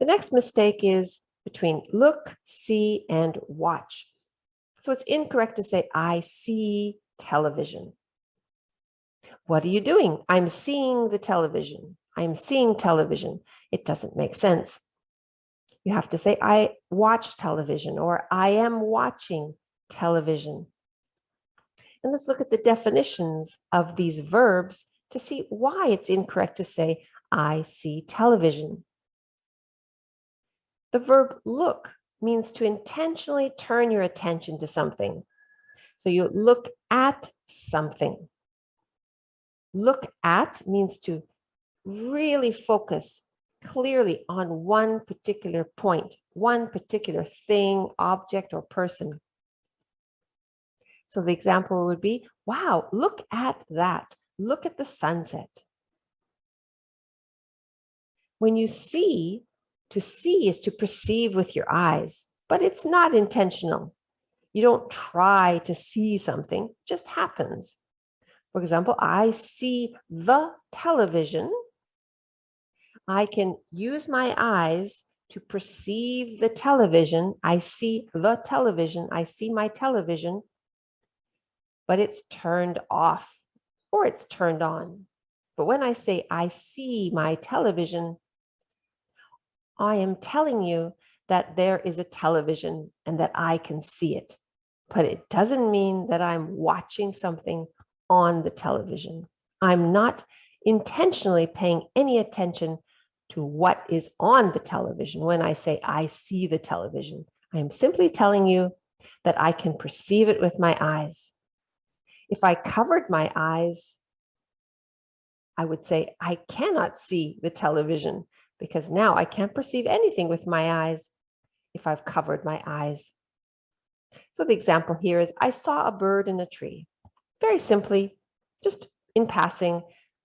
The next mistake is between look, see, and watch. So it's incorrect to say, I see television. What are you doing? I'm seeing the television. I'm seeing television. It doesn't make sense. You have to say, I watch television, or I am watching television. And let's look at the definitions of these verbs to see why it's incorrect to say, I see television. The verb look means to intentionally turn your attention to something. So you look at something. Look at means to really focus clearly on one particular point, one particular thing, object, or person. So the example would be, wow, look at that. Look at the sunset. When you see, to see is to perceive with your eyes, but it's not intentional. You don't try to see something, it just happens. For example, I see the television. I can use my eyes to perceive the television. I see the television. I see my television, but it's turned off or it's turned on. But when I say I see my television, I am telling you that there is a television and that I can see it. But it doesn't mean that I'm watching something on the television. I'm not intentionally paying any attention to what is on the television. When I say I see the television, I'm simply telling you that I can perceive it with my eyes. If I covered my eyes, I would say I cannot see the television because now I can't perceive anything with my eyes if I've covered my eyes. So the example here is I saw a bird in a tree. Very simply, just in passing,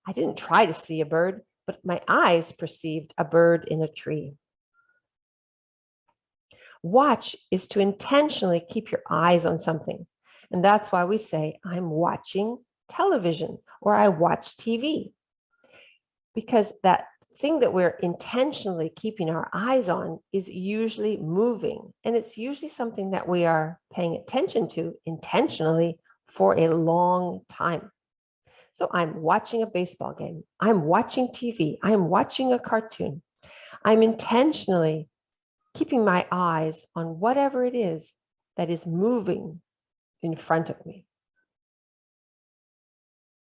I didn't try to see a bird, but my eyes perceived a bird in a tree. Watch is to intentionally keep your eyes on something. And that's why we say, I'm watching television or I watch TV. Because that thing that we're intentionally keeping our eyes on is usually moving. And it's usually something that we are paying attention to intentionally for a long time. So I'm watching a baseball game. I'm watching TV. I'm watching a cartoon. I'm intentionally keeping my eyes on whatever it is that is moving in front of me.